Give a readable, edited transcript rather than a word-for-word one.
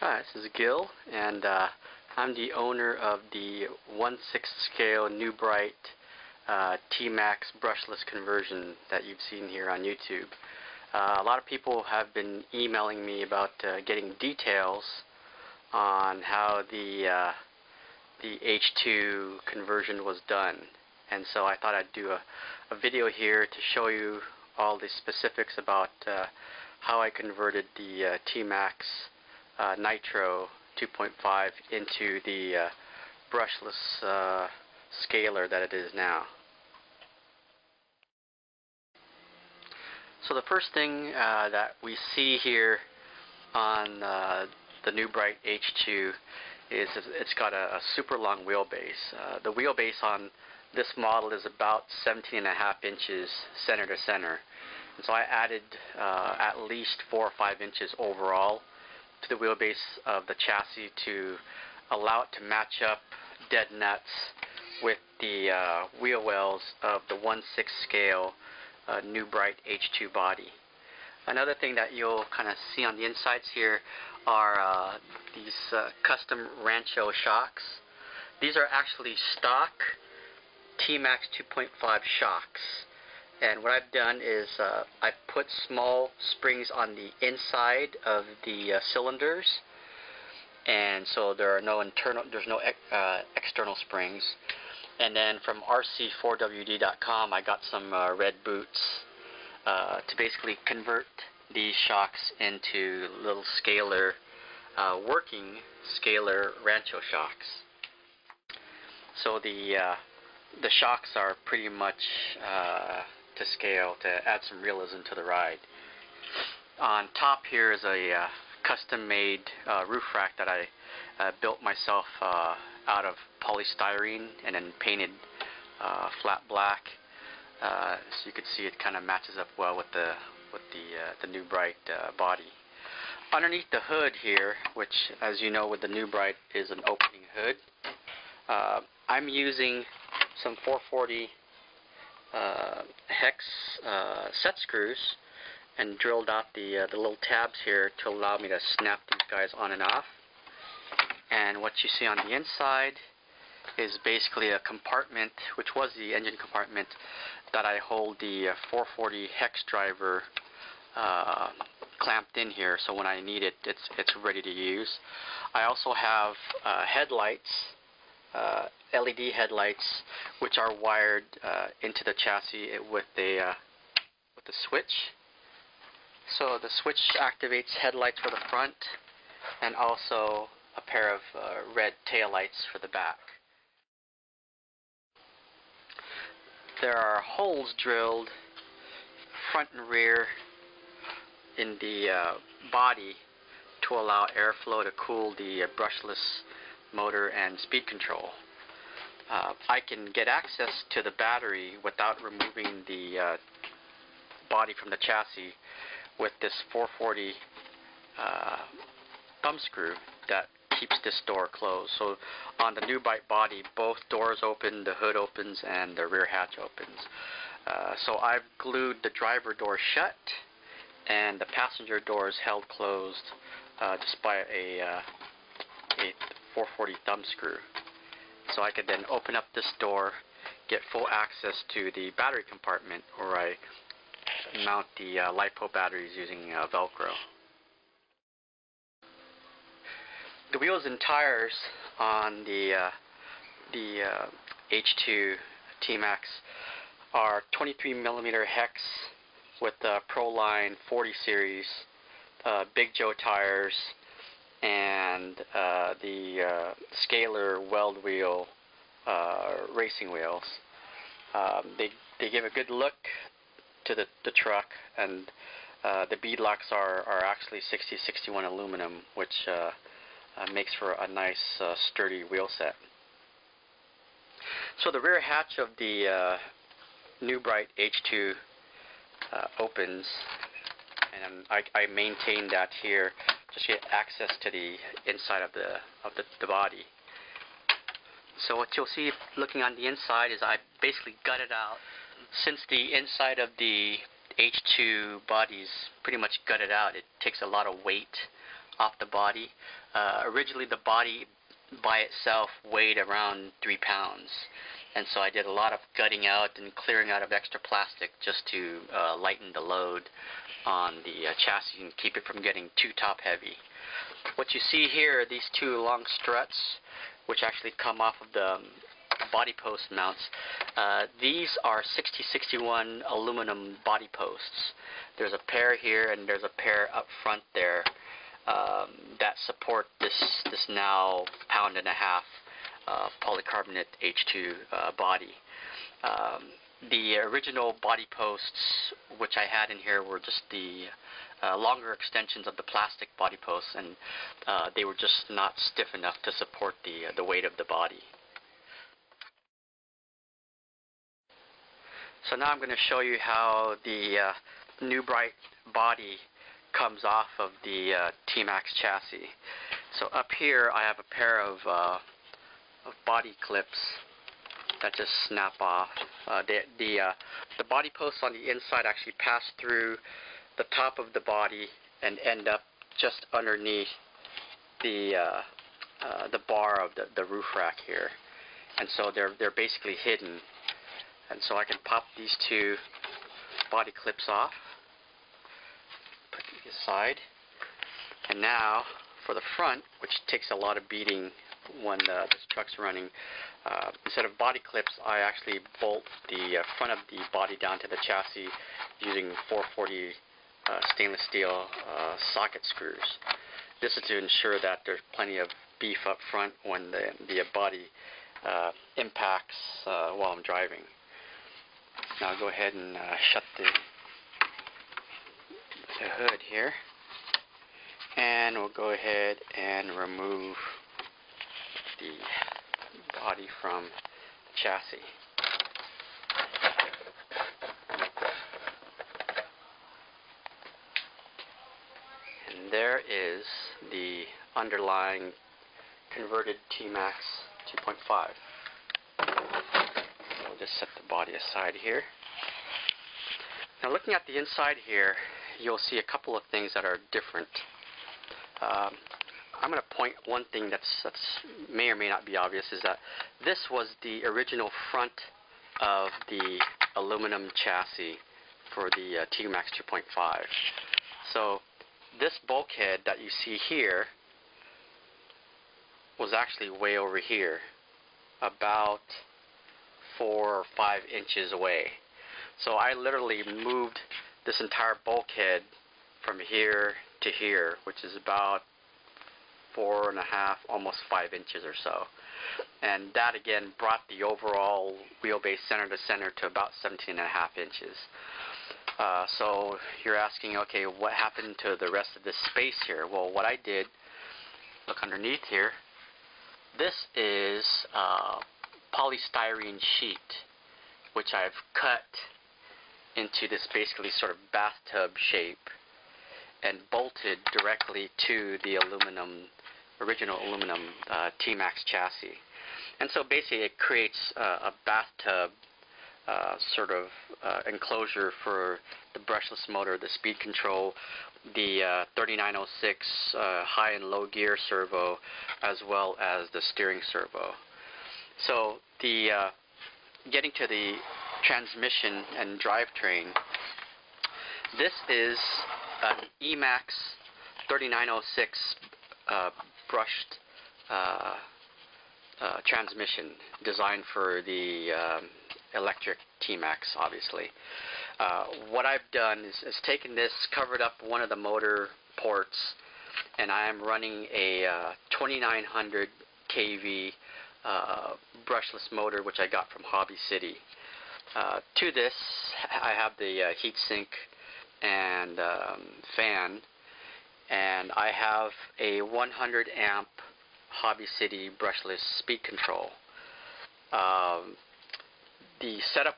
Hi, this is Gil, and I'm the owner of the 1/6 scale New Bright T-Max brushless conversion that you've seen here on YouTube. A lot of people have been emailing me about getting details on how the H2 conversion was done, and so I thought I'd do a video here to show you all the specifics about how I converted the T-Max Nitro 2.5 into the brushless scaler that it is now. So the first thing that we see here on the New Bright H2 is it's got a super long wheelbase. The wheelbase on this model is about 17.5 inches center to center. And so I added at least 4 or 5 inches overall to the wheelbase of the chassis to allow it to match up dead nuts with the wheel wells of the 1/6 scale New Bright H2 body. Another thing that you'll kind of see on the insides here are these custom Rancho shocks. These are actually stock T-Max 2.5 shocks. And what I've done is I put small springs on the inside of the cylinders, and so there's no external springs. And then from RC4WD.com I got some red boots to basically convert these shocks into little scalar, working scalar Rancho shocks. So the shocks are pretty much to scale to add some realism to the ride. On top here is a custom-made roof rack that I built myself out of polystyrene and then painted flat black. So you can see it kind of matches up well with the New Bright body. Underneath the hood here, which, as you know, with the New Bright is an opening hood, I'm using some 440 hex set screws and drilled out the little tabs here to allow me to snap these guys on and off. And what you see on the inside is basically a compartment, which was the engine compartment, that I hold the 440 hex driver clamped in here, so when I need it, it's ready to use. I also have headlights, LED headlights, which are wired into the chassis with the switch. So the switch activates headlights for the front, and also a pair of red taillights for the back. There are holes drilled front and rear in the body to allow airflow to cool the brushless motor and speed control. I can get access to the battery without removing the body from the chassis with this 440 thumb screw that keeps this door closed. So on the New Bright body, both doors open, the hood opens, and the rear hatch opens. So I've glued the driver door shut, and the passenger door is held closed just by a 440 thumb screw. So I could then open up this door, get full access to the battery compartment, where I mount the LiPo batteries using Velcro. The wheels and tires on the H2 T-Max are 23mm hex with Proline 40 series Big Joe tires and the scalar weld wheel racing wheels. They give a good look to the truck, and the beadlocks are actually 6061 aluminum, which makes for a nice sturdy wheel set. So the rear hatch of the New Bright H2 opens, and I maintain that here just to get access to the inside of the body. So what you'll see looking on the inside is I basically gutted out, since the inside of the H2 body is pretty much gutted out. It takes a lot of weight off the body. Originally the body by itself weighed around 3 pounds, and so I did a lot of gutting out and clearing out of extra plastic just to lighten the load on the chassis and keep it from getting too top heavy. What you see here are these two long struts which actually come off of the body post mounts. These are 6061 aluminum body posts. There's a pair here and there's a pair up front there that support this now 1.5 pound polycarbonate H2 body. The original body posts which I had in here were just the longer extensions of the plastic body posts, and they were just not stiff enough to support the weight of the body. So now I'm going to show you how the New Bright body comes off of the T-Max chassis. So up here I have a pair of body clips that just snap off. The body posts on the inside actually pass through the top of the body and end up just underneath the bar of the roof rack here, and so they're basically hidden. And so I can pop these two body clips off, put these aside, and now for the front, which takes a lot of beating when this truck's running, instead of body clips, I actually bolt the front of the body down to the chassis using 440 stainless steel socket screws. This is to ensure that there's plenty of beef up front when the body impacts while I'm driving. Now I'll go ahead and shut the hood here, and we'll go ahead and remove the body from the chassis. And there is the underlying converted T-Max 2.5. We'll just set the body aside here. Now looking at the inside here, you'll see a couple of things that are different. I'm going to point one thing that's may or may not be obvious, is that this was the original front of the aluminum chassis for the T-Max 2.5. So this bulkhead that you see here was actually way over here, about 4 or 5 inches away. So I literally moved this entire bulkhead from here to here, which is about 4.5, almost 5 inches or so. And that again brought the overall wheelbase center to center to about 17.5 inches. So you're asking, okay, what happened to the rest of this space here? Well, what I did, look underneath here, this is polystyrene sheet, which I've cut into this basically sort of bathtub shape and bolted directly to the original aluminum T-Max chassis. And so basically it creates a bathtub sort of enclosure for the brushless motor, the speed control, the 3906 high and low gear servo, as well as the steering servo. So the getting to the transmission and drivetrain, this is an Emax 3906 brushed transmission designed for the electric T-Max, obviously. What I've done is taken this, covered up one of the motor ports, and I am running a 2900 kV brushless motor, which I got from Hobby City. To this, I have the heatsink and fan, and I have a 100 amp Hobby City brushless speed control. The setup